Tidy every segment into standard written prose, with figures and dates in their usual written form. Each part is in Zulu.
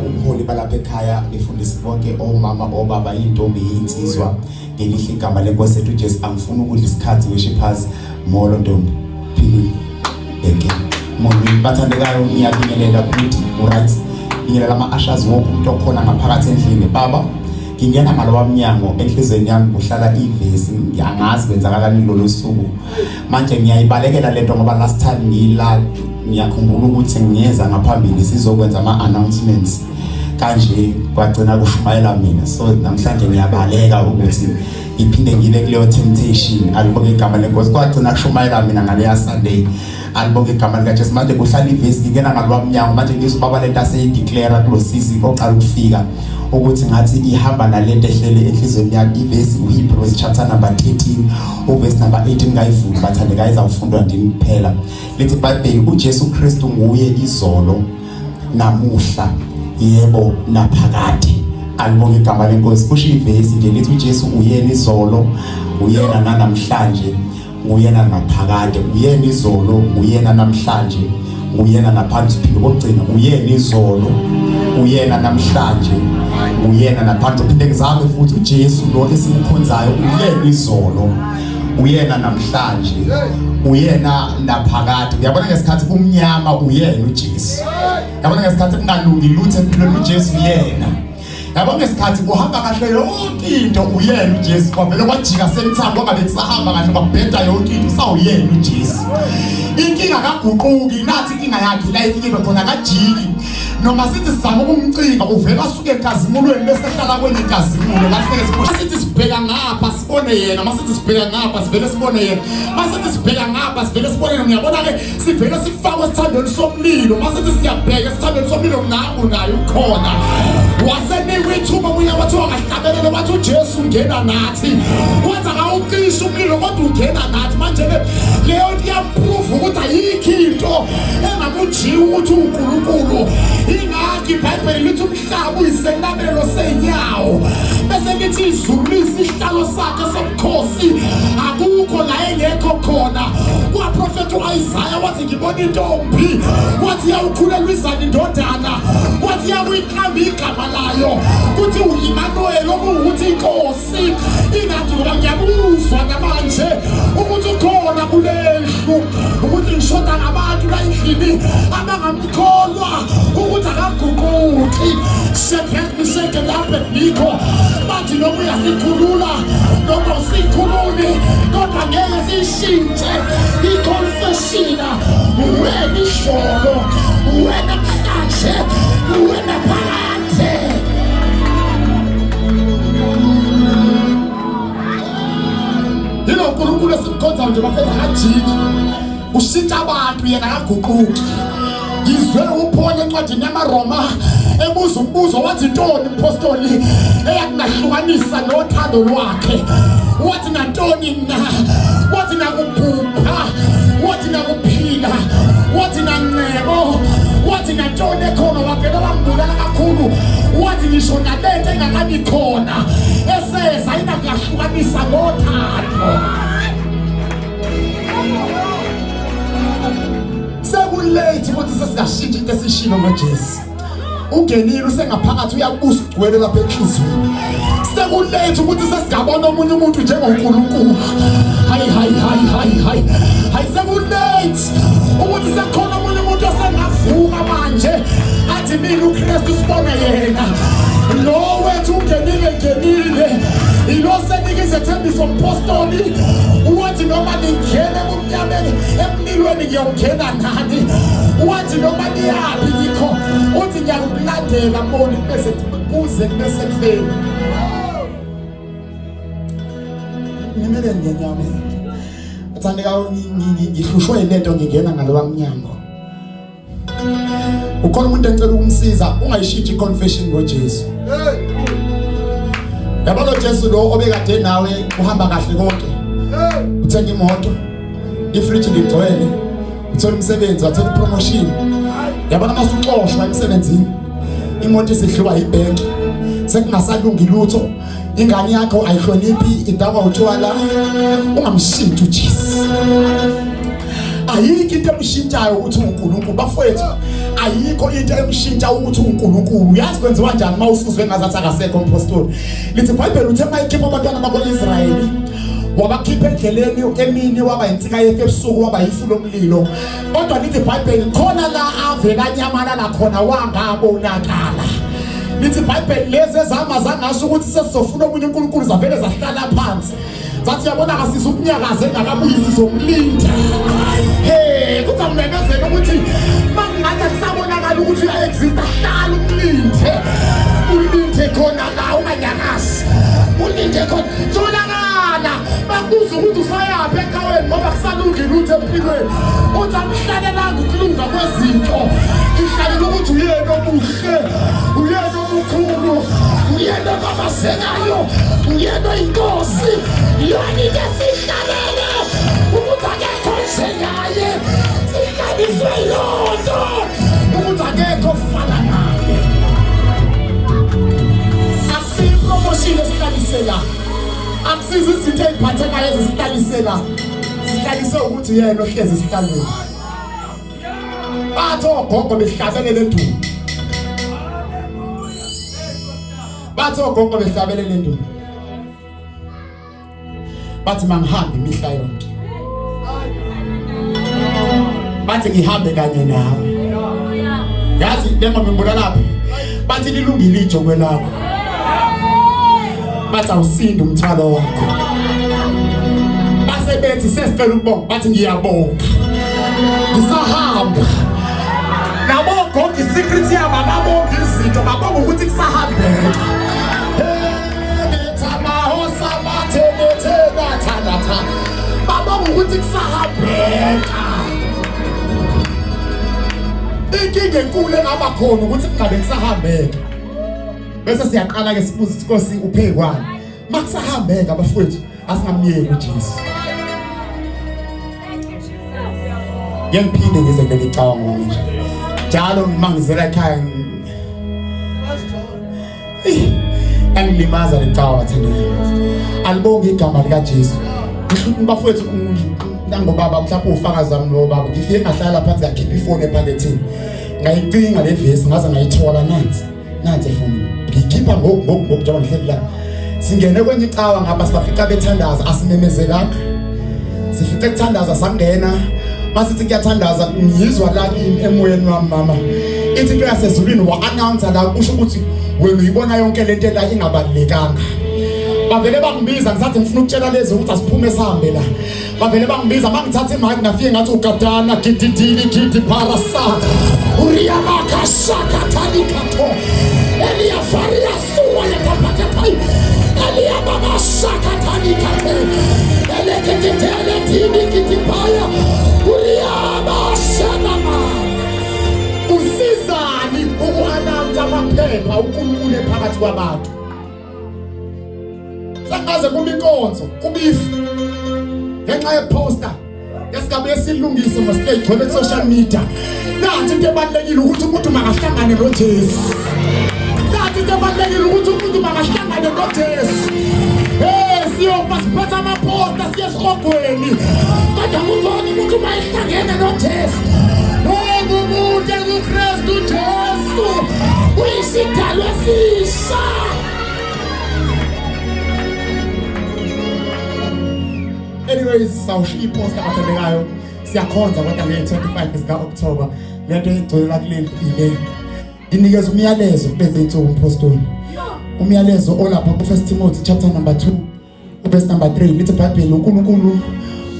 umholi balapha ekhaya ngifundisa bonke omama obaba intombi insizwa ngelihle igama lenkosi ethu Jesu. Angifuni ukudla isikhathi worshipers molo ntombi phili again molo bathandekayo ngiyabingelela ukuthi right ngiyela ama ushers wonke umuntu okhona ngaphakathi endlini baba ngingena ngalowa mnyango enhlizweni yami kuhlala ivesi ngiyangazi kwenzakalani lolu suku manje ngiyayibalekela lento ngoba last time ngila ngiyakhumbula ukuthi ngiyeza ngaphambili sizokwenza ama announcements kanje kwagcina kushumayela mina so namhlanje ngiyabaleka ukuthi iphinde ngile kuleyo temptation alibonke igama lenkosi kwagcina kushumayela mina ngaleya Sunday alibonke igama lika Jesu manje kuhlala ivesi ngingena ngalowa mnyango manje ngizobaba lento aseyideclare kulosisi oqala ukufika ukuthi ngathi ihamba nalento ehlele enhlizweni yakhe ivesi uHebrews chapter number 13 uverse number 18 ngayivula bathandeka izawufundwa ndini kuphela lithi iBhayibheli uJesu Kristu nguye izolo namuhla yebo naphakade alibonke igama lenkosi kusho ivesi nje lithi uJesu uyena izolo uyena namhlanje uyena naphakade uyena izolo uyena namhlanje uyena naphansi phinde kokugcina uyena izolo uyena namhlanje uyena naphansi phinde ngizame futhi uJesu lo esimkhonzayo uyena izolo uyena namhlanje uyena naphakade uyabona ngesikhathi kumnyama uyena uJesu yabona ngesikhathi kungalungi lutho empilweni uJesu uyena yabona ngesikhathi kuhamba kahle yonke into uyena uJesu kwavele kwajika semthambo ngoba bekusahamba kahle kwabheda yonke into sawuyena uJesu inkinga kaguquki nathi inkinga yakhe la ifike khona kajiki noma sithi sizama ukumcinga uvela asuke ekazimulweni bese hlala kwenye ikazimulo lafike sibona sithi sibheka ngapha sibone yena masithi sibheka ngapha sivele sibone yena masithi sibheka ngapha sivele sibone yena ngiyabona ke sivele sifakwe esithandweni somlilo masithi siyabheka esithandweni somlilo nangu nayo ukhona wasenikwe ithuba kuya wathiwa kahlabelele bathi uJesu ungena nathi kwenza ngawuqisha umlilo kodwa ungena nathi manje leyo iyaprove ukuthi ayikho into engamujiwa ukuthi uNkulunkulu ingakho iBhayibheli lithi umhlaba uyisenabelo senyawo bese lithi izulu isihlalo sakhe sobukhosi akukho la engekho khona kwaprofeti uIsaya wathi ngibona intombi wathi yawukhulelwa izana indodana wathi yakuyiqamba igama layo kuthi uImmanuel okuwukuthi inkosi ingathi ngoba ngiyabuzwa namanje ukuthi ukhona kulendlu ukuthi ngishoda ngabantu la endlini abangamkholwa ukuthi akaguquki sheke lapha nikho bathi noma uyasikhulula noma usikhuluni kodwa ngeke sishintshe iconfession wena isholo wena mhlanje wena phakade yilo uNkulunkulu esimkhonza nje bafethu akajiki ushintsha abantu yena akaguquki ngizwe uPaul encwadini yamaRoma ebuza umbuzo wathi ntoni impostoli eyakunahlukanisa nothando lwakhe wathi nantoni na wathi nakubhupha wathi nakuphila wathi nancebo wathi nantoni ekhona wavela wambulala kakhulu wathi ngisho nalento engakabi khona eseza inakahlukanisa nothando sekulate ukuthi sesingashintsha into esishilo ngoJesu ungenile usengaphakathi uyabusa ugcwele lapha enhlizweni sekulate ukuthi sesingabona omunye umuntu njengoNkulunkulu hayi sekulate ukuthi sekhona omunye umuntu osengavuka manje athi mina uKristu sibone yena lo wethu ungenile ilo senika izethembiso mpostoli wathi noma ningene kumnyameni emlilweni ngiyongena nani wathi noma niyapi ngikho uthi ngiyakulandela mboni bese kuze bese kufeni nimele ngenyama uthandeka ngihlushwe ilento ngingena ngalowa mnyango ukhona umuntu ecela ukumsiza ungayishintshi iconfession ngoJesu yabona uJesu lo obekade nawe uhamba kahle konke uthenga imoto ifridge ligcwele uthola umsebenzi wathola promotion yabona masuxoshwa emsebenzini imoto isihluka ibank sekungasalungi lutho ingane yakho ayihloniphi idakwa utshwala ungamshintsha uJesu ayikho into emshintshayo ukuthi uNkulunkulu bafowethu ayikho into emshintsha ukuthi uNkulunkulu. Uyazi kwenziwa kanjani mawusuzwe ngazathi akasekho umpostoli. Lithi iBhayibheli uthe mayikhipha abantwana bakwaIsrayeli wabakhipha endleleni emini waba insika yefe ebusuku waba yifu lomlilo. Kodwa lithi iBhayibheli khona la avela nyamalala khona wangabonakala. Lithi iBhayibheli lezi ezama zangasho ukuthi sesizofuna omunye uNkulunkulu zavele zahlala phansi. Zathi yabona kasisa ukunyakaza engakabuyisi somlinda. Hey, kuzamemezela ukuthi mangathi kusabonakala ukuthi uya-exist ahlala umlinde. Ulinde khona la unganyakazi. Ulinde khona tholakala. Bakubuza ukuthi usayaphi ekhawini ngoba kusalungile lutho empilweni. Uthi amhlalelanga ukulunga kwezinto. Ihlalela ukuthi uyena omuhle, uyena omkhulu, uyena obabazekayo, uyena inkosi. Yoni ngesihlalele ukuthi akekho njengaye. Sihlaliswe yonto ukuthi akekho fana naye. Promotion esihlalisela akusiza izinto eziphathekayo ezisihlalisela sihlalise ukuthi yena ohlezi esihlalweni. Bathi ogogo behlabelele endulo. Bathi ogogo behlabelele endulo. Bathi mangihambe imihla yonke. Bathi ngihambe kanye nawe. Yazi lema ngibona lapha. Bathi lilungile ijogwe lakho. Bathi awusindi umthwalo wakho. Base bethi sesicela ukubonga. Bathi ngiyabonga. Ngisahamba. Nabogogo isecret yabo ababonga izinto babonga ukuthi kusahambeka. Babonga ukuthi kusahambeka. Inkinga enkulu engaba khona ukuthi kungabe kusahambeka. Bese siyaqala ke sibuza iNkosi uphekwani. Makusahambeka bafowethu asingamyeki uJesu. Ngiphinde ngize ngelicabango nje. Njalo mangizela ekhaya angilimaza lecawa thina. Alibonge igama lika Jesu. Ngihluthi bafowethu ngangobaba mhlawumbe ufakazi wami nobaba ngifike ngahlala phansi ngakhipha ifoni ephakethini. Ngayicinga le vesi ngaze ngayithola nansi ifoni. Ngikhipha ngokujoba ngihleli la. Singene kwenye icawa ngapha sibafika bethandaza asimemezelanga. Sifike ukuthandaza sangena. Masithi kuyathandaza ngizwa la emoyeni wami mama. Ithi into yasezulwini wa-announce la kusho ukuthi wena uyibona yonke lento la ingabalekanga. Bavele bangibiza ngisathi ngifuna ukutshela lezi ukuthi asiphume sihambe la. Bavele bangibiza mangithatha imali ngafike ngathi ugadana gididili gidi parasa. Uriyamaka shaka talikato. Elia faria suwa ya kapakatai. Elia baba shaka talikate. Eleketele tini kitipaya. Uriyama shanama. Usizani ukuhanamta maphepha uNkulunkulu phakathi kwabantu. Sangaze kuminkonzo kubifu. Ngenxa yeposter yesigabe esilungise masihlale khona ku-social media. Nanti into ebalulekile ukuthi umuntu makahlangane noJesu. Nanti into ebalulekile ukuthi umuntu makahlangane noJesu. Siyopha siphatha amaposter siye esirhogweni. Kodwa ngubona umuntu mayihlangene noJesu. Umuntu kuKristu Jesu uyisidalwa esisha. Anyways, sawushiya iposter athandekayo. Siyakhonza kodwa nge-25 zika-October. Lento egcwele kuleli ile. Nginikeza umyalezo kulezi insuku umpostoli. Umyalezo olapha ku-1 Timothy chapter number 2 verse number 3 lithi iBhayibheli uNkulunkulu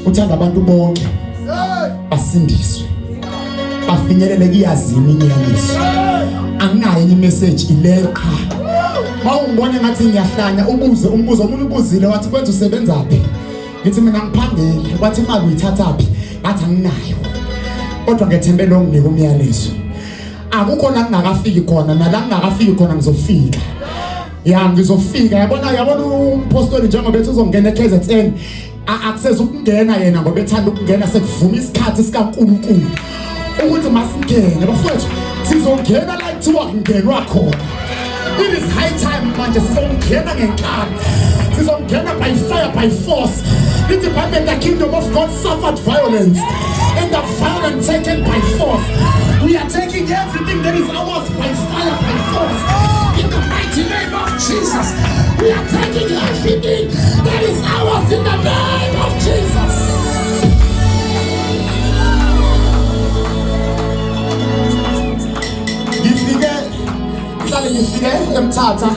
uthanda abantu bonke basindiswe. Bafinyelele kuyazini inyaniso. Anginayo enye message ile qha. Mawungibona ngathi ngiyahlanya ubuze umbuzo omunye ubuzile wathi kwenza usebenzaphi? Ngithi mina ngiphangele wathi imali uyithathaphi? Ngathi anginayo. Kodwa ngethembele onginika umyalezo. Akukho la ngingakafiki khona nala ngingakafiki khona ngizofika. Ya ngizofika yabona umpostoli njengoba bethi uzongena eKZN akuseza ukungena yena ngoba ethanda ukungena sekuvuma isikhathi sikaNkulunkulu ukuthi masingene bafowethu sizongena la kuthiwa kungenwa khona. It is high time manje sizongena ngenkani. Sizongena by fire by force. It's about the kingdom of God suffered violence and the violence taken by force. We are taking everything that is ours by fire, by force. In the mighty name of Jesus. We are taking everything that is ours in the name of Jesus. Ngifike eMthatha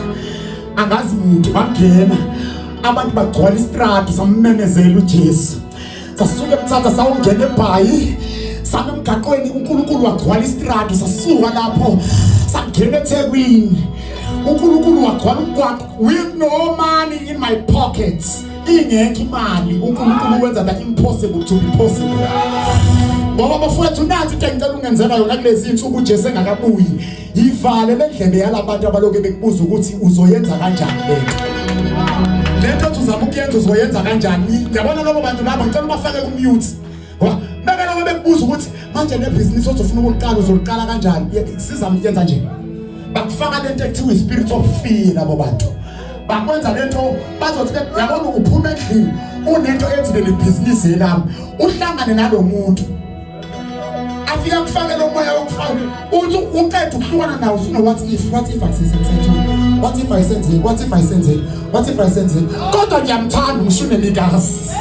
angazi muntu bangena abantu bagcwala istradi sammemezela uJesu. Sasuka eMthatha sawungena eBhayi sami emgaqweni uNkulunkulu wagcwala istradi sasuka lapho sangena eThekwini uNkulunkulu wagcwala umgwaqo with no money in my pockets. Ingekho imali uNkulunkulu wenza the impossible to be possible. Ngoba bafowethu nathi into engicela ungenzela yona kulezi insuku uJesu engakabuyi ivale lendlebe yalabantu abaloke bekubuza ukuthi uzoyenza kanjani lento tuzama ukuyenza uzoyenza kanjani. Ngiyabona labo bantu labo ngicela bafake kumute ngoba beke labo bekubuza ukuthi manje le business ozofuna ukuliqala uzoliqala kanjani sizamuyenza nje bakufaka lento ekuthiwa spirit of fear labo bantu bakwenza lento bazothi yabona uphuma endlini unento ethi le business yelami uhlangane nalo muntu afika kufake lo moya wokufaka uthi uqeda ukuhlukana nawo usuna what if asenze what if I senze kodwa ngiyamthanda umshune likazi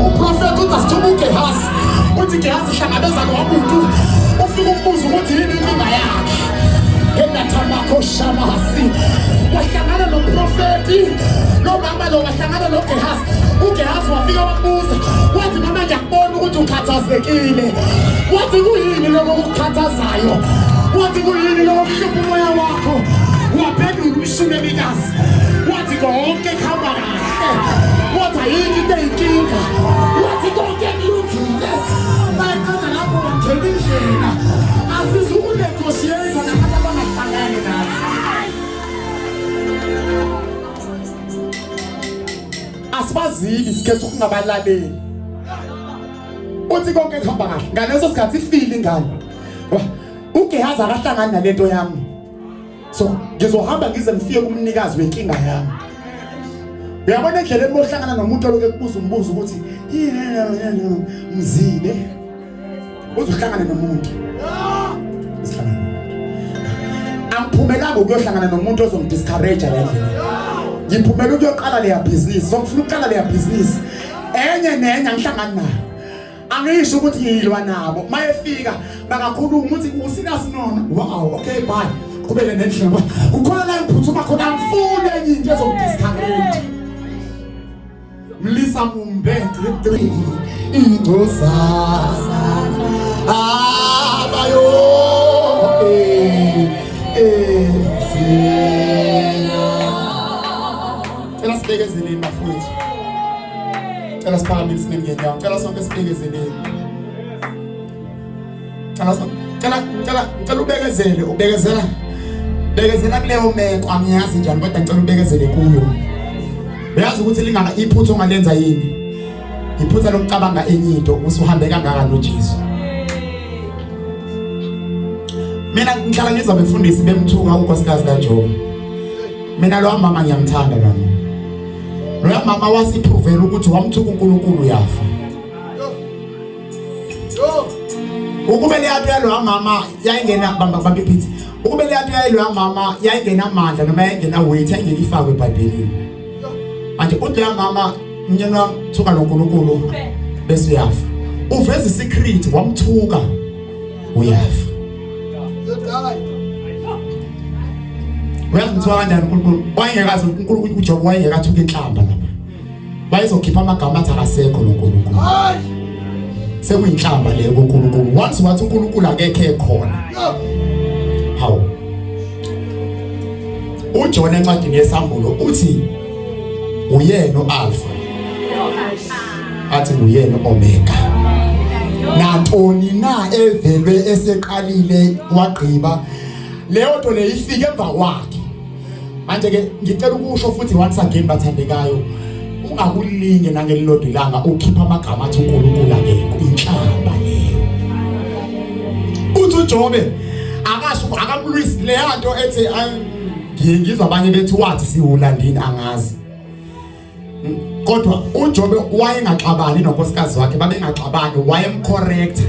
uprofeti utasithubuke Gehazi uthi Gehazi hlangabezana nomuntu ufika umbuzo ukuthi yini inkinga yakhe endathambakho shamasi wahlangana noprofeti lo mama lo wahlangana noGehazi uGehazi wafika wabuza wathi mama ngiyakubona ukuthi ukhathazekile wathi kuyini lokho ukukhathazayo wathi kuyini lokho kuhlupha umoya wakho waphendula umshunelikazi wathi konke kuhamba kahle wathi ayikho into eyinkinga wathi konke kulungile bayaqeda lapho wangena indlela asizukunegoshiyenza nabantu abangahlangani nathi asibazili isikhetho kungabalaleli uthi konke kuhamba kahle ngaleso sikhathi ifile ingane uGehazi akahlangani nalento yami so ngizohamba ngize ngifike kumnikazi wenkinga yami. Uyabona endleleni mohlangana nomuntu oloke kubuza umbuzo ukuthi mzile uzohlangana nomuntu angiphumelanga ukuyohlangana nomuntu ozomdiscourage la endlini. Ngiphumela ukuyoqala leya business ngifuna ukuqala leya business enye nenye angihlangana nayo angisho ukuthi yilwa nabo mayefika bakakhuluma ukuthi usikazi nona wow okay bye kubele nendlela ukhona la ngiphuthuma khona ngifune enye into ezomdiscourage Mlisa Mumbete Indosa Abayo Tell us bigger than my foot. Tell us parents name get down. Tell us something bigger than Tell ubegezele ubegezela kuleyo meko angiyazi njani kodwa ngicela ubegezele kuyo. Uyazi ukuthi lingaka iphutho ongalenza yini? Iphutha lokucabanga enye into usuhambe kangaka noJesu. Mina ngihlala ngizobe mfundisi bemthuka unkosikazi kaJob. Mina lo mama ngiyamthanda mama. Lo mama wasiphuvela ukuthi wamthuka uNkulunkulu yafa. Ukube leyaphi lo mama yayingena bamba iphithi. Ukube leyaphi lo mama yayingena amandla noma yayingena weight ayingena ifakwe eBhayibhelini. Manje uthi la mama mnyana thuka noNkulunkulu bese uyafa. Uveza isecret wamthuka uyafa. Uyamthuka kanjani uNkulunkulu? Wayengekazi uNkulunkulu uJob wayengekathuka inhlamba lapha. Bayizokhipha amagama athi akasekho noNkulunkulu. Sekuyinhlamba leyo kuNkulunkulu. Once wathi uNkulunkulu akekho ekhona. Hawu. uJona encwadini yesambulo uthi uyena uAlpha athi uyena uOmega nantoni na evelwe eseqalile wagqiba leyo nto leyifike emva kwakhe. Manje ke ngicela ukusho futhi once again bathandekayo ungakulinge nangelilodwa ilanga ukhipha amagama athi uNkulunkulu akekho inhlamba leyo. Uthi uJobe akasho akamlwisi le nto ethi ngizwa abanye bethi wathi siwulandini angazi. Kodwa uJobe wayengaxabani nonkosikazi wakhe babengaxabani wayemcorrect